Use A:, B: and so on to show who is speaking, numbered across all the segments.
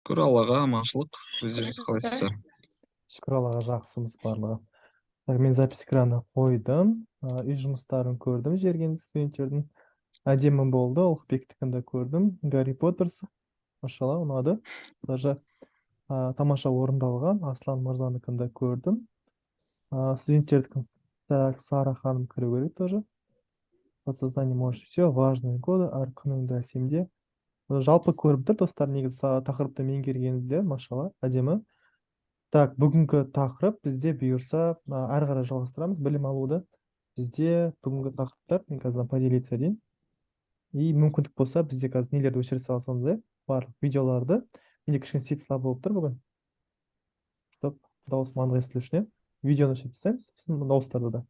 A: Шүкір Аллаға, аманшылық. Өздеріңіз қалайсыздар?
B: Шүкір Аллаға, жақсымыз барлығы. Мен запись экранына қойдым. Үй жұмыстарын көрдім, жіберген студенттердің. Әдемі болды, Ұлықбектікін де көрдім. Гарри Поттерс, машалла, ұнады. Даже тамаша орындалған. Аслан Мырзаныкін де көрдім. Студенттердікін. Так, Сара ханым кіру керек тоже. Подсознание может все, важные годы, әр күніңді әсемде. Жалпы көріп тұр, достар, негізі тақырыпты меңгергеніңізде, машалла, әдемі. Так, бүгінгі тақырып бізде бұйырса, әрі қарай жалғастырамыз білім алуды. Бізде бүгінгі тақырыптар, мен қазір поделиться дейін. И мүмкіндік болса, бізде қазір нелерді өшіре салсаңыз, барлық видеоларды. Менде кішкене свет слаб болып тұр бүгін. Чтоб дауысым анық естілу үшін, видеоны өшіріп тастаймыз, сосын дауыстарды да.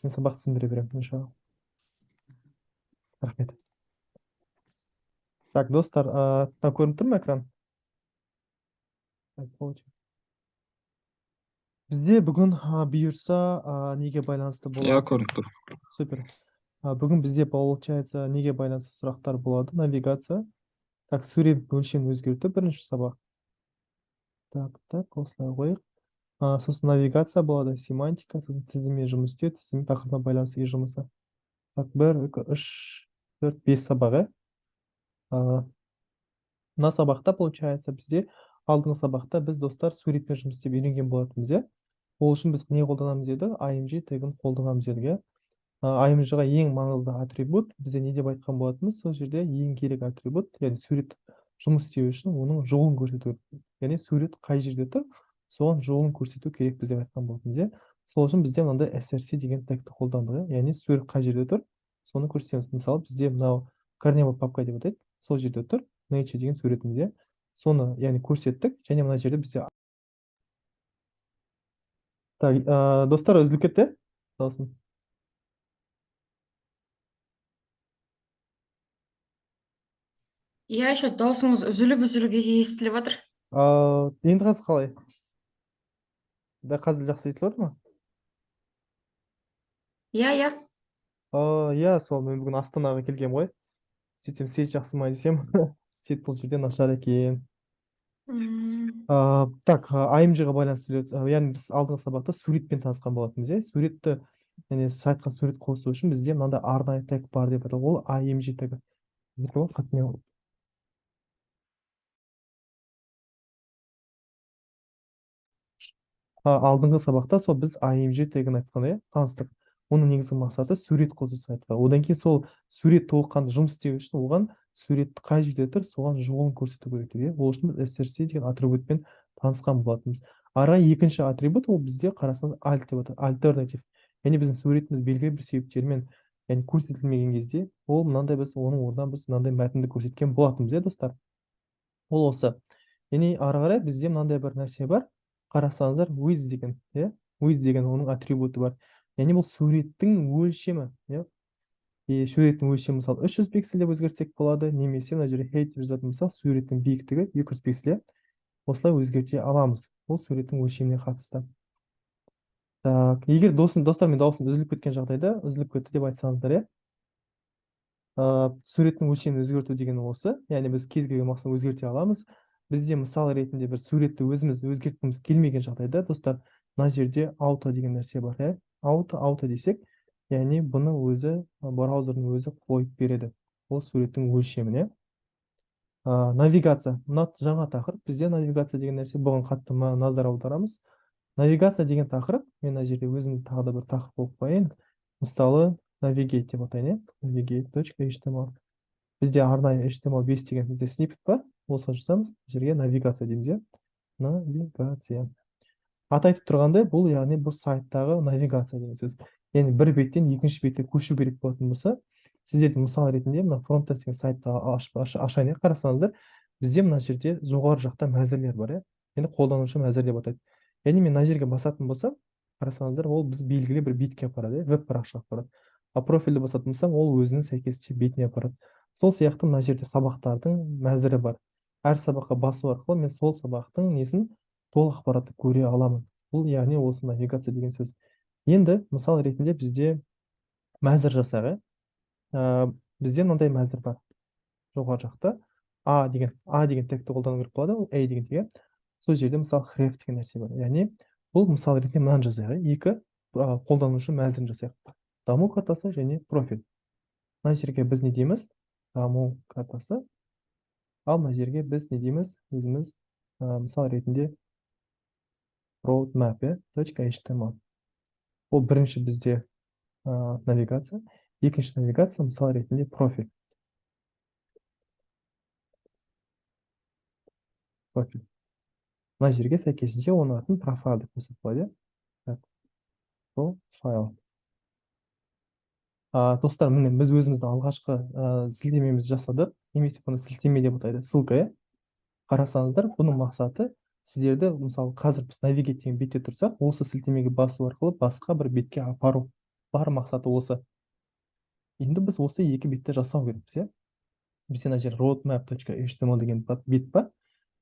B: Мен сабақты түсіндіре беремін, иншалла. Рахмет. Так, достар, көрініп тұр ма экран? Бізде бүгін бұйырса неге байланысты
A: Иә,
B: болады?
A: көрініп тұр.
B: Супер. Бүгін бізде получается неге байланысты сұрақтар болады? Навигация. Так, сурет өлшемін өзгерту бірінші сабақ. Так, осылай қойық. Сосын навигация болады, семантика, сосын тізіммен жұмыс істеу, тізім тақырыбына байланысты жұмысы. Так, 1, 2, 3, 4, 5 сабақ, Мына сабақта получается бізде алдыңғы сабақта біз достар суретпен жұмыс істеп үйренген болатынбыз, Ол үшін біз не қолданамыз еді? IMG тегін қолданамыз едік, IMG-ға ең маңызды атрибут, бізде не деп айтқан болатынбыз? Сол жерде ең керек атрибут, яғни сурет жұмыс істеу үшін оның жолын көрсету. Яғни сурет қай жерде тұр, соған жолын көрсету керек деп айтқан болатынбыз, Сол үшін бізде мынандай SRC деген тегті қолдандық, яғни сурет қай жерде тұр, соны көрсетеміз. Мысалы, бізде мынау корневой папка деп атайды, сол жерде тұр, nature деген суретіміз, соны яғни көрсеттік, және мына жерде бізде Так, достар, үзіліп кетті? Дауысым.
C: Иә, еще даусыңыз үзіліп естіліп жатыр.
B: Енді қазір қалай? Қазір жақсы естіліп отыр ма?
C: Иә.
B: Иә, сол мен бүгін Астанаға келгем ғой. Сөйтсем, свет жақсы ма десем, свет бұл жерде нашар екен. Так, IMG-ға байланысты, яғни біз алдыңғы сабақта суретпен танысқан болатынбыз, Суретті, яғни сайтқа сурет қосу үшін бізде мынандай арнайы тег бар деп аталады. Ол IMG тегі. Алдыңғы сабақта сол біз IMG тегін айтқан, таныстық. Оның негізгі мақсаты сурет қосу сайтқа. Одан кейін сол сурет толыққанды жұмыс істеу үшін оған суретті қай жерде тұр, соған жолын көрсету керек. Ол үшін біз SRC деген атрибутпен танысқан болатынбыз. Ара екінші атрибут, ол бізде қарасаңыз alt деп аталады, альтернатив. Яғни біздің суретіміз белгілі бір себептермен, яғни көрсетілмеген кезде, ол мынандай біз оның орнынан біз мынандай мәтінді көрсеткен болатынбыз, достар. Ол осы. Яғни ары қарай бізде мынандай бір нәрсе бар. Қарасаңыздар, width деген, width деген оның атрибуты бар. Яғни бұл суреттің өлшемі, суреттің өлшемі мысалы 300 пиксель деп өзгертсек болады, немесе мына жерде height жазатын болсақ, суреттің биіктігі 200 пиксель, осылай өзгерте аламыз. Бұл суреттің өлшеміне қатысты. Так, егер достар, мен дауысым үзіліп кеткен жағдайда, үзіліп кетті деп айтсаңыздар, суреттің өлшемін өзгерту деген осы, яғни біз кез келген мақсатта өзгерте аламыз. Бізде мысал ретінде бір суретті өзіміз өзгерткіміз келмеген жағдайда, достар, мына жерде auto деген нәрсе бар, auto десек, яғни бұны өзі браузердің өзі қойып береді. Ол суреттің өлшеміне. Навигация. Мына жаңа тақырып, бізде навигация деген нәрсе, бұған қатты назар аударамыз. Навигация деген тақырып, мен мына жерде өзім тағы да бір тақырып болып қояйын. Мысалы, navigate деп атайын, navigate.html. Бізде арнайы HTML5 деген бізде сниппет бар. Осыны жасамыз, жерге навигация дейміз, навигация. Аты айтып тұрғандай, бұл яғни бұл сайттағы навигация деген сөз. Яғни бір беттен екінші бетке көшу керек болатын болса, сіздердің мысал ретінде мына фронт-тест деген сайтты ашайын, қарасаңыздар, бізде мына жерде жоғары жақта мәзірлер бар, яғни қолданушы мәзір деп атайды. Яғни мен мына жерге басатын болсам, қарасаңыздар, ол біз белгілі бір бетке апарады, веб-парақшаға апарады. Профильді басатын болсам, ол өзінің сәйкесінше бетіне апарады. Сол сияқты мына жерде сабақтардың мәзірі бар. Әр сабаққа басу арқылы мен сол сабақтың несін толық ақпаратты көре аламын. Бұл яғни осы навигация деген сөз. Енді мысал ретінде бізде мәзір жасағы. Бізде мынандай мәзір бар. Жоғары жақта а деген тегті қолдану керек болады, ол a деген теге. Сол жерде мысалы href деген нәрсе бар. Яғни бұл мысал ретінде мынаны жасайық. Екі қолданушы мәзірін жасайық. Даму картасы және профиль. Мына жерге біз не дейміз? Даму картасы. Ал мына жерге біз не дейміз? Өзіміз мысал ретінде roadmap.html. Ол бірінші бізде навигация. Екінші навигация мысал ретінде профиль. Мына жерге сәйкесінше оның атын профайл деп қойсақ болады. Профайл. Достар, міне біз өзіміздің алғашқы сілтемемізді жасадық. Немесе бұны сілтеме деп атайды, ссылка. Қарасаңыздар, бұның мақсаты сіздерді, мысалы, қазір біз навигейт деген бетте тұрсақ, осы сілтемеге басу арқылы басқа бір бетке апару. Бар мақсаты осы. Енді біз осы екі бетті жасау керекпіз, бізде мына жер roadmap.html деген бет бар.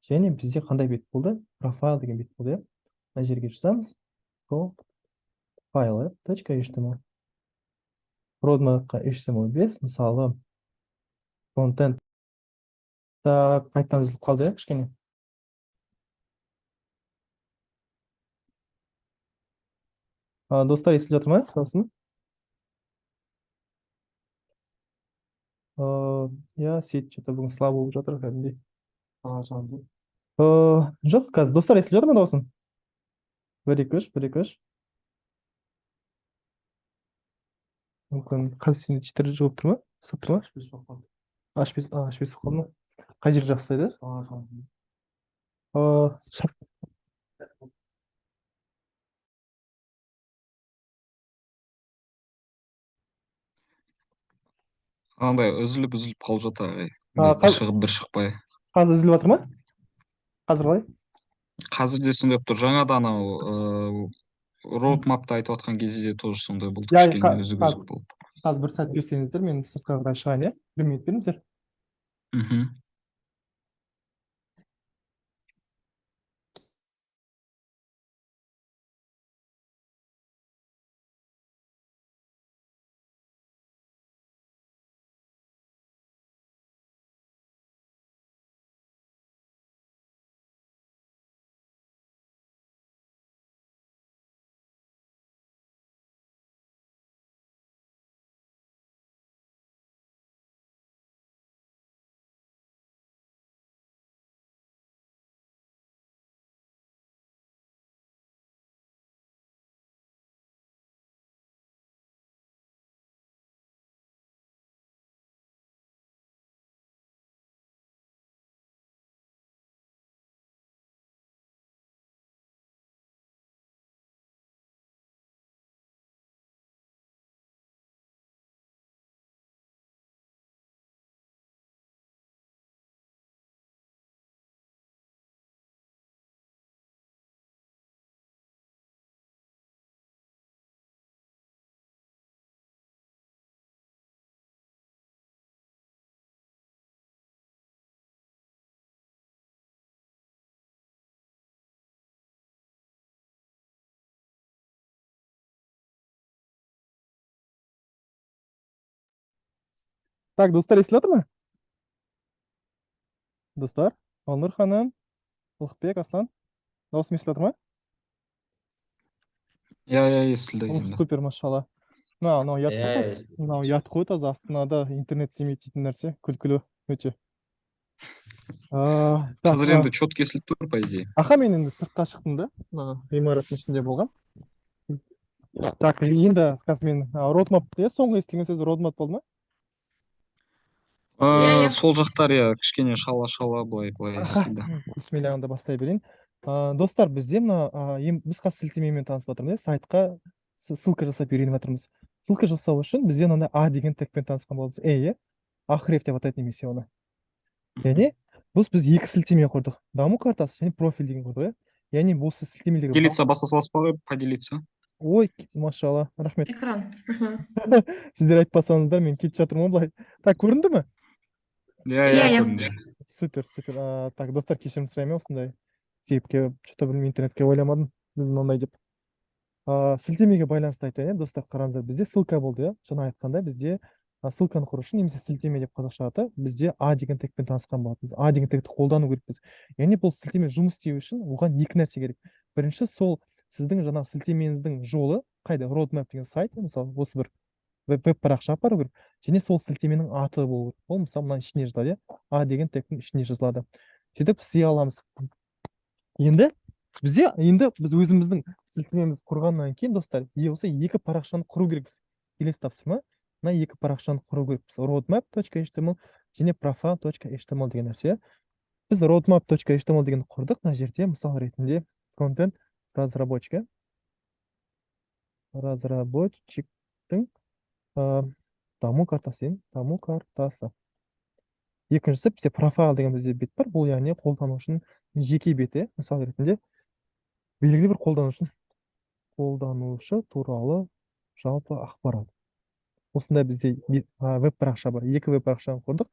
B: Және бізде қандай бет болды? Профайл деген бет болды. Мына жерге жазамыз. Profile.html. Roadmap.html5, мысалы, контент. Қайтадан үзіліп қалды, кішкене. Достар, естіліп жатыр ма? Сосын. Сет что-то бүгін слабо болып жатыр кәдімгідей. Жоқ, қазір достар, естіліп жатыр ма дауысын? Бір-екі үш. Мүмкін қазір сені 4 жауып тұр ма? Сып тұр ма? H5 қалды ма? Қай жер жақсайды?
A: Андай үзіліп қалып жатыр ағай.
B: Бір
A: шығып бір шықпай.
B: Қазір үзіліп жатыр ма? Қазір қалай?
A: Қазір де сондай болып тұр. Жаңада анау роудмапты айтып отқан кезде де тоже сондай болды,
B: Иә,
A: кішкене үзік болып.
B: Қазір бір сәт берсеңіздер, мен сыртқа қарай шығайын, бір минут беріңіздер. Так, достар, естіліп жатыр ма? Достар, Алнұр ханым, Ұлықбек, Аслан, дауысым естіліп жатыр ма?
A: Естілді.
B: Супер, машалла. Мынау ұят қой, таза астанада интернет істемейді дейтін нәрсе, күлкілі өте.
A: Қазір енді четко естіліп тұр, по идее.
B: Мен енді сыртқа шықтым да, ғимараттың ішінде болған. Так, енді қазір мен roadmap, соңғы естілген сөз roadmap болды ма?
A: Сол жақтар кішкене шала былай естілді.
B: Бисмилля, онда бастай берейін. Достар, бізде біз қазір сілтемемен танысып жатырмыз, сайтқа ссылка жасап үйреніп жатырмыз. Ссылка жасау үшін бізде мынандай A деген тегпен танысқан боламыз. Ахреф деп атайды немесе оны. Яғни біз екі сілтеме құрдық. Даму картасы және профиль деген құрдық. Яғни осы сілтемелерге
A: Делиться баса саласыз ба, поделиться?
B: Ой, машалла, рахмет.
C: Экран.
B: Сіздер айтпасаңыздар, мен кетіп жатырмын былай. Так, көрінді ме?
A: Көрінді.
B: Супер. Так, достар, кешірім сұраймын, осындай себепке, что-то білмей интернетке ойламадым, мынандай деп. Сілтемеге байланысты айтайын, достар, қараңыздар, бізде ссылка болды, жаңа айтқанда бізде ссылканы құру үшін немесе сілтеме деп қазақша аты бізде а деген тегпен танысқан болатынбыз. А деген тегті қолдану керекпіз. Яғни бұл сілтеме жұмыс істеу үшін оған екі нәрсе керек. Бірінші, сол сіздің жаңағы сілтеменіздің жолы қайда? Roadmap деген сайт, мысалы осы бір веб парақша апару керек, және сол сілтеменің аты болу керек. Ол мысалы мына ішіне жазылады, иә, а деген тегтің ішіне жазылады. Сөйтіп істей аламыз. Енді біз өзіміздің сілтемемізді құрғаннан кейін, достар, осы екі парақшаны құру керекпіз. Келесі тапсырма, мына екі парақшаны құру керекпіз. roadmap.html және profile.html деген нәрсе. Біз roadmap.html деген құрдық. Мына жерде мысал ретінде контент разработчиктің даму картасы. Екіншісі бізде профайл деген бізде бет бар. Бұл яғни қолданушының жеке беті. Мысал ретінде белгілі бір қолданушы туралы жалпы ақпарат. Осындай бізде веб парақша бар. Екі веб парақшаны құрдық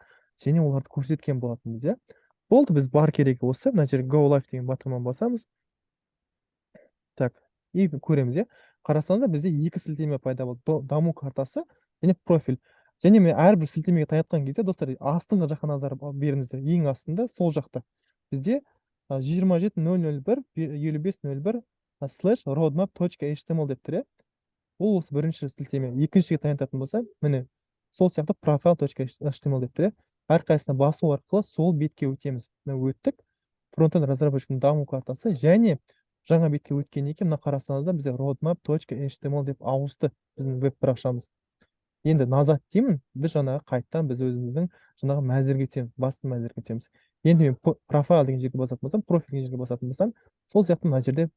B: және оларды көрсеткен болатынбыз, иә. Болды, біз бар керегі осы. Мына жерге Go Live деген батырманы басамыз. Так, и көреміз, иә. Қарасаңыздар, бізде екі сілтеме пайда болды. Даму картасы және профиль. Және мен әрбір сілтемеге таятқан кезде, достар, астыңғы жаққа назар беріңіздер. Ең астында, сол жақта бізде 27.00.55.01/roadmap.html деп тұр, иә. Ол осы бірінші сілтеме. Екіншіге таятатын болса, міне сол сияқты profile.html деп тұр, иә. Әрқайсысына басу арқылы сол бетке өтеміз. Мына өттік. Фронтенд разработчиктің даму картасы және жаңа бетке өткеннен кейін мына қарасаңыздар, бізде roadmap.html деп ауысты біздің веб парақшамыз. Енді назад деймін, біз жаңағы қайттан біз өзіміздің жаңағы мәзірге өтеміз, басты мәзірге өтеміз. Енді мен профайл деген жерге басатын болсам, профиль деген жерге басатын болсам, сол сияқты мына жерде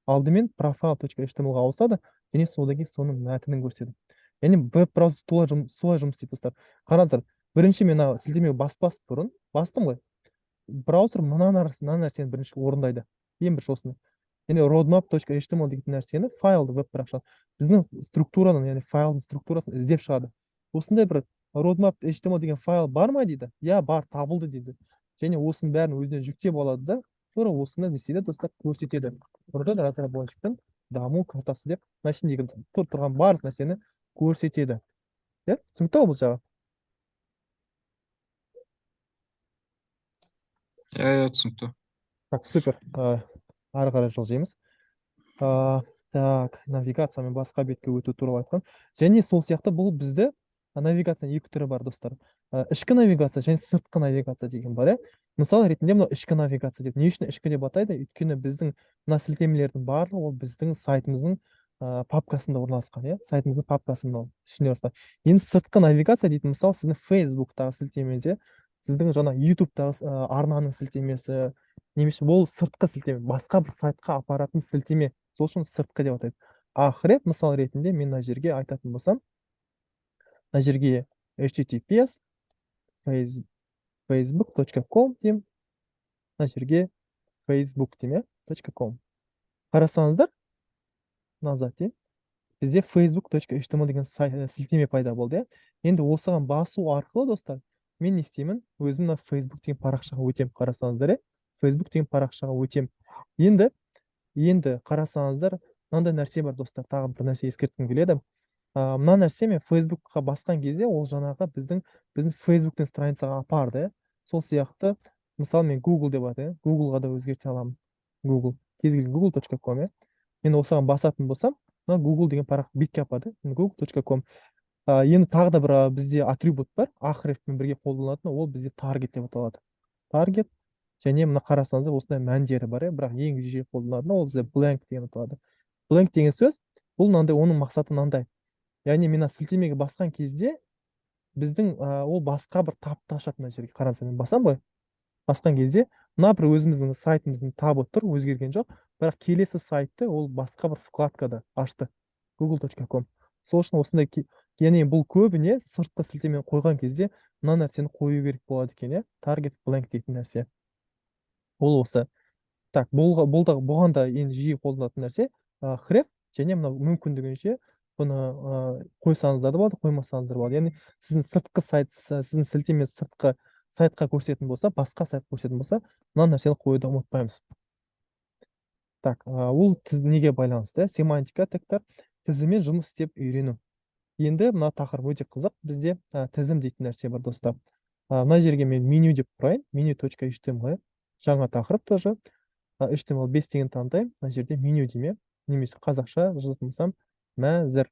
B: алдымен profile.html-ға ауысады және содан кейін соның мәтінін көрсетеді. Яғни веб браузер солай жұмыс істейді, достар. Қараңыздар, бірінші мен сілтемеге баспас бұрын бастым ғой. Браузер мына нәрсені бірінші орындайды. Ең бірінші осыны. Яғни roadmap.html деген нәрсені файлды веб парақша біздің структураның, яғни файлдың структурасын іздеп шығады. Осындай бір roadmap.html деген файл бар ма дейді? Я, бар, табылды дейді. Және осының бәрін өзіне жүктеп алады да, тура осыны не істейді, достар, көрсетеді. Burada разработчиктің даму картасы деп мына ішіндегі тұрған барлық нәрсені көрсетеді. Иә, түсінікті ғой бұл жағы?
A: Иә, түсінікті.
B: Так, супер. Ары қарай жылжимыз. Так, навигациямен басқа бетке өту туралы айтқан. Және сол сияқты бұл бізді навигацияның екі түрі бар, достар. Ішкі навигация және сыртқы навигация деген бар, иә. Мысал ретінде мынау ішкі навигация деп. Не үшін ішкі деп атайды? Өйткені біздің мына сілтемелердің барлығы ол біздің сайтымыздың папкасында орналасқан, иә. Сайтымыздың папкасында ішіне орналасқан. Енді сыртқы навигация дейтін, мысал, сіздің Facebook'тағы сілтемеңіз, иә. Сіздің жаңа YouTube'тағы арнаның сілтемесі, немесе ол сыртқы сілтеме, басқа бір сайтқа апаратын сілтеме. Сол үшін сыртқы деп атайды. Ақырет, мысал ретінде мен мына жерге айтатын болсам, мына жерге https facebook.com деймін. Мына жерге facebook деймін, .com. Қарасаңыздар, назад деймін. Бізде facebook.html деген сілтеме пайда болды, иә. Енді осыған басу арқылы, достар, мен не істеймін? Өзім Facebook деген парақшаға өтем. Қарасаңыздар, Facebook деген парақшаға өтем. Енді қарасаңыздар, мынандай нәрсе бар, достар, тағы бір нәрсе ескерткім келеді. Мына нәрсе мен Facebook'қа басқан кезде ол жаңағы біздің Facebook-тен страницаға апарды. Сол сияқты, мысалы, мен Google деп атайын, Google-ға да өзгерте аламын. Google, кез келген google.com, мен осыған басатын болсам, мына Google деген бетке апарды, google.com. Енді тағы да бір бізде атрибут бар, ақыретпен бірге қолданылатын, ол бізде target деп аталады. Target, және мына қарасаңыздар, осындай мәндері бар, бірақ ең жиі қолданылатын ол бізде blank деген аталады. Blank деген сөз, бұл мынандай, оның мақсаты мынандай. Яғни мен сілтемеге басқан кезде біздің ол басқа бір тапты ашады. Мына жерге қараңыздар, мен басам ғой. Басқан кезде мына бір өзіміздің сайтымыздың табы тұр, өзгерген жоқ, бірақ келесі сайтты ол басқа бір вкладкада ашты. google.com. Сол үшін осындай, яғни бұл көбіне сыртқы сілтемені қойған кезде мына нәрсені қою керек болады екен, иә. Target blank дейтін нәрсе. Ол осы. Так, бұған да енді жиі қолданатын нәрсе href, және мына мүмкіндігінше бұны қойсаңыздар да болады, қоймасаңыздар болады. Яғни сіздің сыртқы сайт, сіздің сілтеме сыртқы сайтқа көрсететін болса, басқа сайтқа көрсететін болса, мына нәрсені қоюды ұмытпаймыз. Так, ол неге байланысты? Семантика тегтар тізіммен жұмыс істеп үйрену. Енді мына тақырып өте қызық. Бізде тізім дейтін нәрсе бар, достар. Мына жерге мен меню деп құрайын. Menu.html. Жаңа тақырып тоже. HTML5 деген таңдаймын. Мына жерде меню деймін. Немесе қазақша жазатын болсам мәзір.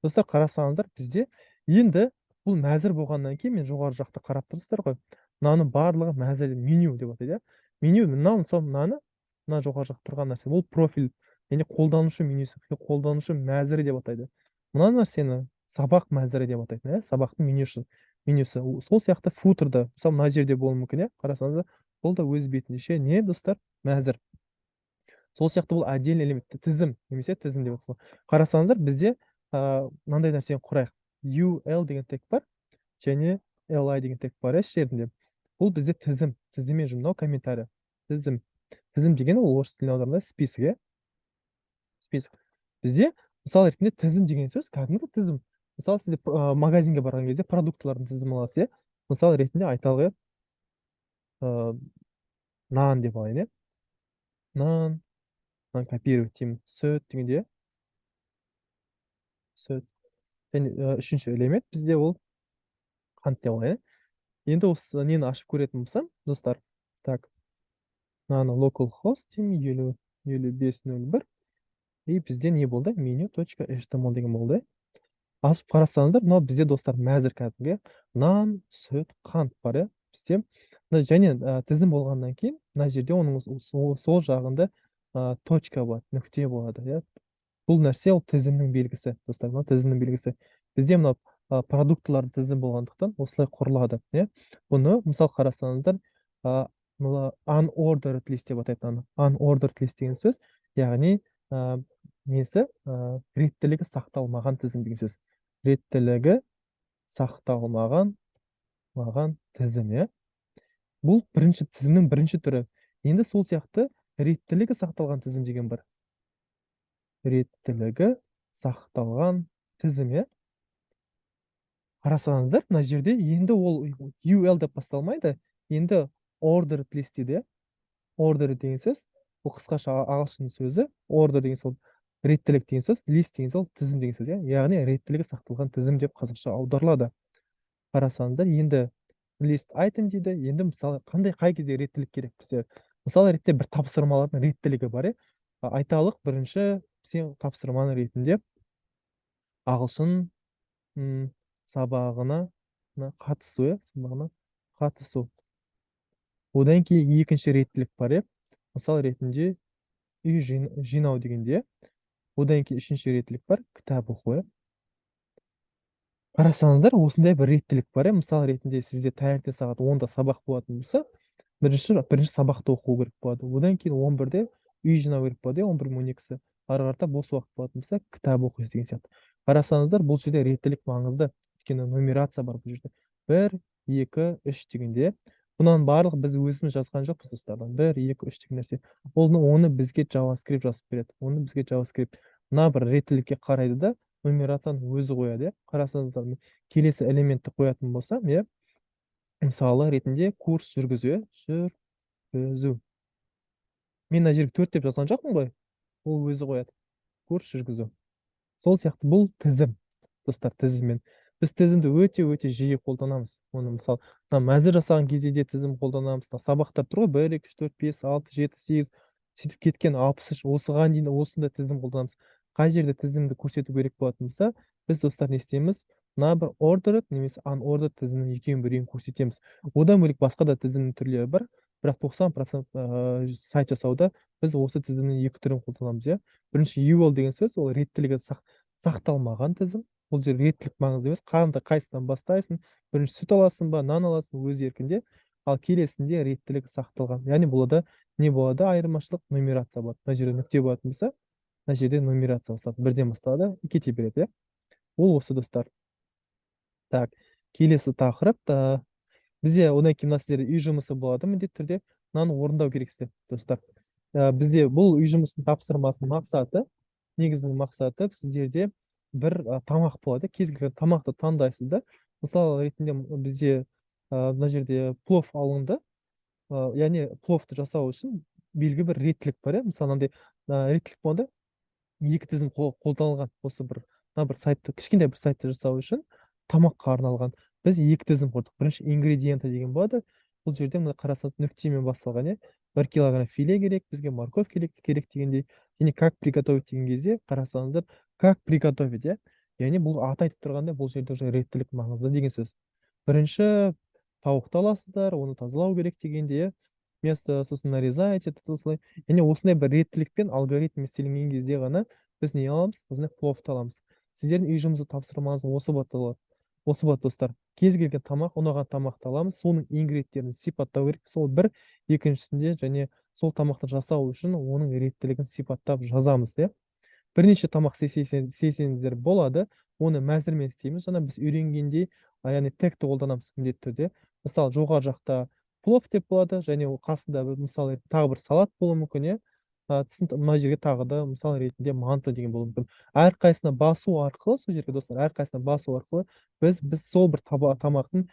B: Достар, қарасаңыздар, бізде енді бұл мәзір болғаннан кейін, мен жоғары жақта қарап тұрсыздар ғой, мынаның барлығы мәзір, меню деп атайды. Меню, мынаны мына жоғары жақта тұрған нәрсе, бұл профиль, яғни қолданушы менюсі, қолданушы мәзірі деп атайды. Мына нәрсені сабақ мәзірі деп атайды, сабақтың менюсі. Сол сияқты футерда, мысалы мына жерде болуы мүмкін, қарасаңыздар, бұл да өз бетінше не, достар, мәзір. Сол сияқты бұл отдельный элементті тізім, немесе тізім деп аталады. Қарасаңыздар, бізде мынандай нәрсені құрайық. UL деген тег бар, және LI деген тег бар жерінде. Бұл бізде тізім, тізіммен жұмнау комментарий. Тізім деген ол орыс тіліне аударғанда список, список. Бізде мысал ретінде тізім деген сөз кәдімгі тізім. Мысалы, сізде магазинге барған кезде продуктылардың тізімін аласыз, мысал ретінде айталық, нан деп алайын, нан копировать деймін, сүт дегенде, сүт. Және үшінші элемент бізде ол қант деп алайын. Енді осы нені ашып көретін болсам, достар, так, мынаны localhost деймін, 7501. И бізде не болды? Menu.html деген болды. Ашып қарасаңыздар, мынау бізде, достар, мәзір кәдімгі нан, сүт, қант бар, бізде. Және тізім болғаннан кейін, мына жерде оның сол жағында точка болады, нүкте болады. Бұл нәрсе ол тізімнің белгісі, достар, мына тізімнің белгісі. Бізде мына продуктылардың тізім болғандықтан осылай құрылады. Бұны, мысал қарасаңыздар, unordered list деп атайды. Unordered list деген сөз, яғни несі, реттілігі сақталмаған тізім деген сөз. Реттілігі сақталмаған тізім. Бұл тізімнің бірінші түрі. Енді сол сияқты реттілігі сақталған тізім деген бар. Реттілігі сақталған тізім. Қарасаңыздар, мына жерде енді ол UL деп басталмайды, енді ordered list дейді. Ordered деген сөз, бұл қысқаша ағылшын сөзі, order деген сол реттілік деген сөз, list деген сол тізім деген сөз, яғни реттілігі сақталған тізім деп қазақша аударылады. Қарасаңыздар, енді list item дейді, енді мысалы қай кезде реттілік керек бізде? Мысалы ретте бір тапсырмалардың реттілігі бар. Айталық, бірінші сен тапсырманы ретінде ағылшын сабағына қатысу, Одан кейін екінші реттілік бар, мысал ретінде үй жинау дегенде. Одан кейін үшінші реттілік бар, кітап оқу. Қарасаңыздар, осындай бір реттілік бар, мысал ретінде сізде таңертең сағат 10-да сабақ болатын болса, бірінші сабақты оқу керек болады. Одан кейін 11-де үй жинау керек болады, 11-12-сі. Ары қарата бос уақыт болатын болса, кітап оқу деген сияқты. Қарасаңыздар, бұл жерде реттілік маңызды, өйткені нумерация бар бұл жерде. 1, 2, 3 дегенде. Бұнан барлық біз өзіміз жазған жоқпыз, достардан. 1, 2, 3 деген нәрсе. Оны бізге JavaScript жазып береді. Мына бір реттілікке қарайды да, нумерацияны өзі қояды. Қарасаңыздар, келесі элементті қоятын болсам, мысалы ретінде курс жүргізу. Мен мына жерге 4 деп жазған жоқпын ғой. Ол өзі қояды. Курс жүргізу. Сол сияқты бұл тізім, достар, тізіммен. Біз тізімді өте жиі қолданамыз. Оны мысалы, мәзір жасаған кезде де тізім қолданамыз. Сабақтар тұр ғой, 1, 2, 3, 4, 5, 6, 7, 8, сөйтіп кеткен 63, осыған дейін осында тізім қолданамыз. Қай жерде тізімді көрсету керек болатын болса, біз, достар, не істейміз? Мына бір ordered немесе unordered тізімнің екеуін бірін көрсетеміз. Одан бөлек басқа да тізімнің түрлері бар, бірақ 90% сайт жасауда біз осы тізімнің екі түрін қолданамыз. Бірінші UL деген сөз, ол реттілігі сақталмаған тізім. Бұл жер реттілік маңызды емес, қайсынан бастайсың, бірінші сүт аласың ба, нан аласың, өз еркінде. Ал келесінде реттілігі сақталған. Яғни бұлада не болады? Айырмашылық нумерация болады. Мына жерде нүкте болатын болса, мына жерде нумерация басталады. Бірден басталады, кете береді. Ол осы, достар. Так, келесі тақырып. Бізде одан кейін мына сіздерде үй жұмысы болады, міндетті түрде мынаны орындау керексіздер, достар. Бізде бұл үй жұмысының тапсырмасының мақсаты, негізгі мақсаты сіздерде бір тамақ болады. Кез келген тамақты таңдайсыздар. Мысалы ретінде бізде мына жерде плов алынды. Яғни пловты жасау үшін белгі бір реттілік бар. Мысалы мынандай реттілік болғанда екі тізім қолданылған. Осы бір мына бір сайтты, кішкентай бір сайтты жасау үшін тамаққа арналған біз екі тізім құрдық. Бірінші ингредиенты деген болады. Бұл жерде мына қарасаңыз нүктемен басталған, иә. 1 килограмм филе керек, бізге морковь керек дегендей. Және как приготовить деген кезде қарасаңыздар, как приготовить, иә. Яғни бұл аты айтып тұрғанда бұл жерде уже реттілік маңызды деген сөз. Бірінші тауықты аласыздар, оны тазалау керек дегенде, вместо сосын нарезаете, осылай. Яғни осындай бір реттілікпен алгоритм істелінген кезде ғана біз не аламыз? Осындай пловты аламыз. Сіздердің үй жұмысы тапсырмаңыз осы болады. Осы болады, достар. Кез келген тамақ, ұнаған тамақты аламыз, соның ингредиенттерін сипаттау керек. Сол бір, екіншісінде және сол тамақты жасау үшін оның реттілігін сипаттап жазамыз, иә. Бірнеше тамақ істесеңіздер болады, оны мәзірмен істейміз. Жаңа біз үйренгендей, яғни тегті қолданамыз міндетті түрде. Мысалы, жоғары жақта плов деп болады, және қасында мысалы тағы бір салат болуы мүмкін, иә. Мына жерге тағы да мысал ретінде манты деген болуы мүмкін. Әрқайсысына басу арқылы, сол жерге достар, әрқайсысына басу арқылы біз сол бір тамақтың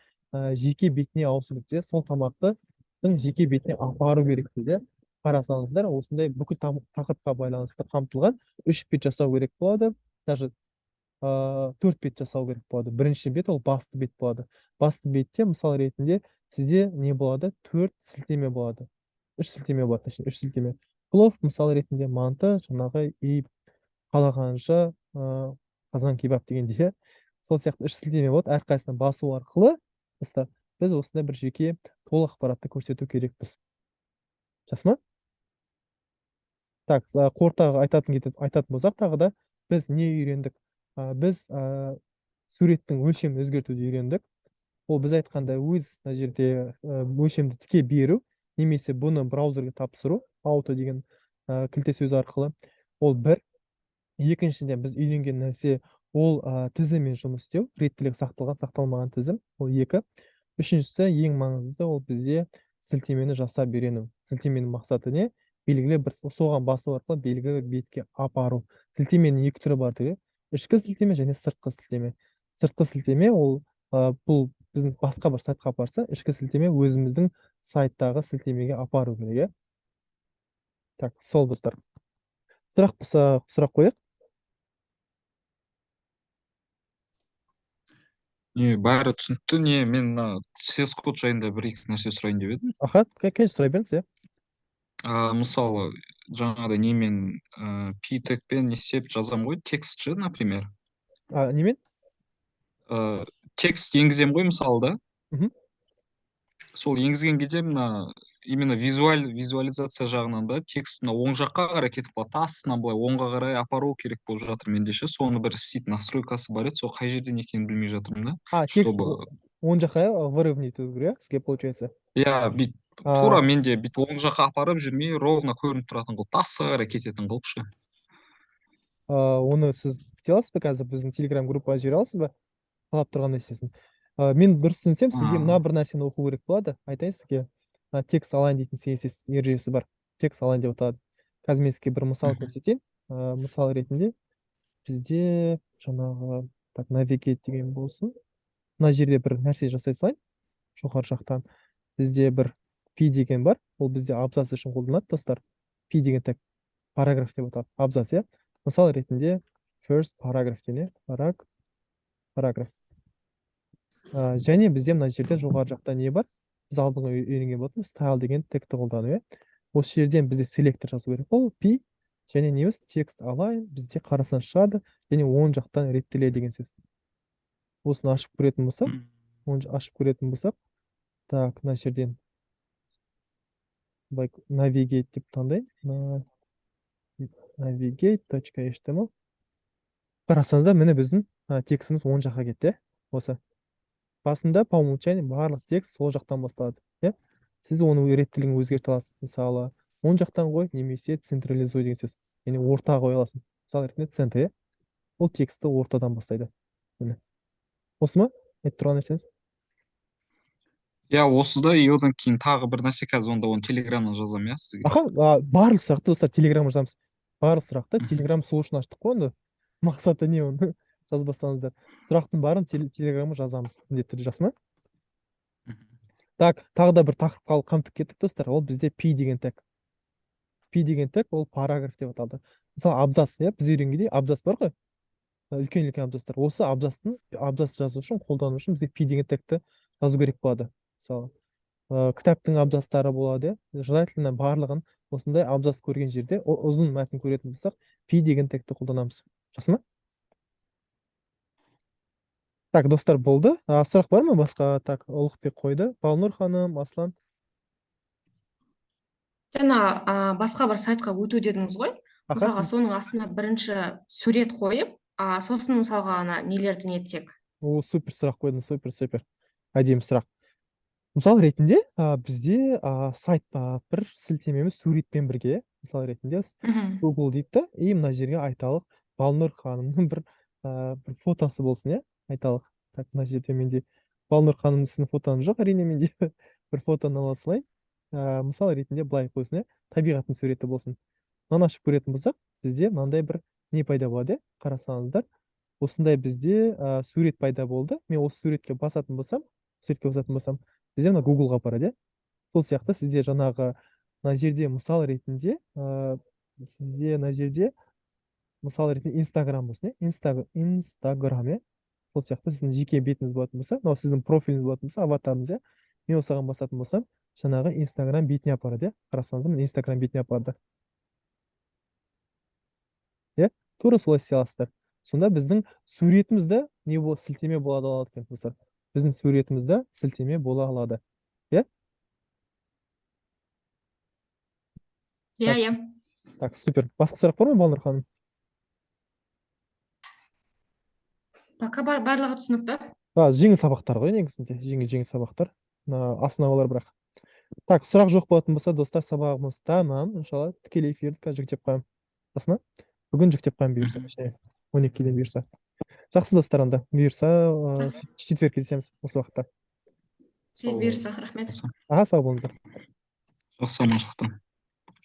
B: жеке бетіне ауысу керекпіз, сол тамақты жеке бетіне апару керекпіз, иә. Қарасаңыздар, осындай бүкіл тақырыпқа байланысты қамтылған 3 бет жасау керек болады. Даже 4 бет жасау керек болады. Бірінші бет ол басты бет болады. Басты бетте мысал ретінде сізде не болады? 4 сілтеме болады. 3 сілтеме болады, точнее, 3 сілтеме. Плов мысал ретінде манты, жаңағы и қалағанша қазан кебаб дегенде, сол сияқты 3 сілтеме болады. Әрқайсысына басу арқылы біз осындай бір жеке толық ақпаратты көрсету керекпіз. Жақсы ма? Так, қорытаға айтатын болсақ, тағы да біз не үйрендік? Біз суреттің өлшемін өзгертуді үйрендік. Ол біз айтқанда өз мына жерде өлшемді тіке беру, немесе бұны браузерге тапсыру, ауто деген кілте сөз арқылы. Ол бір. Екіншіден біз үйренген нәрсе ол тізіммен жұмыс істеу, реттілік сақталмаған тізім, ол 2. Үшіншісі, ең маңыздысы, ол бізде сілтемені жасап үйрену. Сілтеменің мақсаты не? Белгілі бір соған басу арқылы белгілі бір бетке апару. Сілтеменің 2 түрі бар дейді. Ішкі сілтеме және сыртқы сілтеме. Сыртқы сілтеме ол бұл біздің басқа бір сайтқа апарса, ішкі сілтеме өзіміздің сайттағы сілтемеге апару керек. Так, сол достар. Сұрақ болса, сұрақ қояйық.
A: Бәрі түсінікті. Мен CS код жайында бір-екі нәрсе сұрайын деп едім.
B: Аха, конечно, сұрай беріңіз, иә.
A: Мысалы, жаңағыдай немен питекпен не істеп жазам ғой, текстші, например.
B: Немен?
A: Текст енгізем ғой, мысалы да.
B: Мгм.
A: Сол енгізген кезде именно визуализация жағынан да текст оң жаққа қарай кетіп қалады. Астынан былай оңға қарай апару керек болып жатыр менде ше. Соны бір істейтін настройкасы бар еді, сол қай жерден екенін білмей жатырмын да.
B: Текст
A: Чтобы
B: оң жаққа выровнять ету керек, сізге получается.
A: иә, тура менде бүйтіп оң жаққа апарып жүрмей, ровно көрініп тұратын қылып, тасқа қарай кететін қылып ше.
B: Оны сіз бүйте аласыз ба қазір? Біздің телеграм группаға жібере аласыз ба? Талап тұрған нәрсесін. Мен дұрыс түсінсем, сізге мына бір нәрсені оқу керек болады. Айтайын сізге. Текст алайын дейтін CSS ережесі бар. Текст алайын деп аталады. Қазір мен сізге бір мысал көрсетейін. Мысал ретінде бізде жаңағы navigate деген болсын. Мына жерде бір нәрсе жасай салайын. Жоғары жақтан бізде бір P деген бар. Ол бізде абзац үшін қолданады, достар. P деген тек параграф деп аталады. Абзац, иә. Мысал ретінде first paragraph дене, параграф. Және бізде мына жерде жоғары жақта не бар? Біз алдыңғы үйренген болатын style деген тегті қолдану, иә. Осы жерден бізде селектор жазу керек. Ол P және неміз текст align бізде қарасаң шығады, және оң жақтан реттеле деген сөз. Осыны ашып көретін болсақ, так, мына жерден navigate деп таңдайын. Navigate.html. Қарасаңыздар, міне біздің текстіміз оң жаққа кетті. Осы. Басында по умолчанию барлық текст сол жақтан басталады. Сіз оның реттілігін өзгерте аласыз. Мысалы, оң жақтан қой, немесе централизуй деген сөз. Яғни ортаға қоя аласың. Мысалы ретінде центр, ол текстті ортадан бастайды. Осы ма? Айтып тұрған нәрсеңіз?
A: Иә, осы да, и одан кейін тағы бір нәрсе, қазір онда оны телеграмнан жазамын, иә, сізге.
B: Барлық сұрақты достар телеграмға жазамыз. Барлық сұрақты телеграм солушын аштық қой онда. Мақсаты не оны жазбасаңыздар. Сұрақтың барын телеграмға жазамыз. Міндетті түрде, жақсы ма? Так, тағы да бір тақырыпқа қамтып кеттік, достар. Ол бізде P деген тег. P деген тег ол параграф деп аталды. Мысалы, абзац, иә, біз үйренгендей абзац бар ғой. үлкен абзацтар. Осы абзац жазу үшін, қолдану үшін бізге пи деген тегті жазу керек болады. Мысалы, кітаптың абзацтары болады, желательно барлығын осындай абзац көрген жерде, ұзын мәтін көретін болсақ, пи деген тегті қолданамыз. Жақсы ма? Так, достар, болды. Сұрақ бар ма басқа? Так, Ұлықбек қойды. Балнұр ханым, Аслан.
C: Жаңа басқа бір сайтқа өту дедіңіз ғой.
B: Аха,
C: Мысалға, соның астына бірінші сурет қойып, сосын мысалға ана нелерді нетсек.
B: супер сұрақ қойдың, супер. Әдемі сұрақ. Мысал ретінде бізде сайтта бір сілтемеміз суретпен бірге, мысал ретінде
C: Мгм.
B: Google дейді да, и мына жерге айталық Балнұр ханымның бір фотосы болсын, айталық. Так, мына жерде менде Балнұр ханымның сіздің фотоңыз жоқ, әрине менде бір фотоны ала салайын. Мысал ретінде былай қойсын, табиғаттың суреті болсын. Мынаны ашып көретін болсақ, бізде мынандай бір не пайда болады, қарасаңыздар. Осындай бізде сурет пайда болды. Мен осы суретке басатын болсам, бізде мына Google-ға апарады. Сол сияқты сізде жаңағы мына жерде мысал ретінде Instagram болсын, Instagram, сол сияқты сіздің жеке бетіңіз болатын болса, мынау сіздің профиліңіз болатын болса, аватарыңыз, мен осыған басатын болсам, жаңағы Instagram бетіне апарады, қарасаңыздар, мен Instagram бетіне апарды. Тура солай істей аласыздар. Сонда біздің суретімізді сілтеме бола алады екен, достар. Біздің суретімізді сілтеме бола алады.
C: Иә.
B: Так, супер. Басқа сұрақ бар ма, Балнұр ханым?
C: Пока барлығы түсінікті.
B: Жеңіл сабақтар ғой, негізінде. Жеңіл сабақтар. Основалар бірақ. Так, сұрақ жоқ болатын болса, достар, сабағымыз тамам. Иншалла, тікелей эфирді қазір жүктеп қоямын. Басма? Бүгін жүктеп қоямын бұйырса. 12-ден бұйырса. Жақсы, достар, анда. Бұйырса, четверг кездесеміз осы уақытта.
C: Бұйырса, рахмет.
B: Сау болыңыздар.
A: Жақсы аман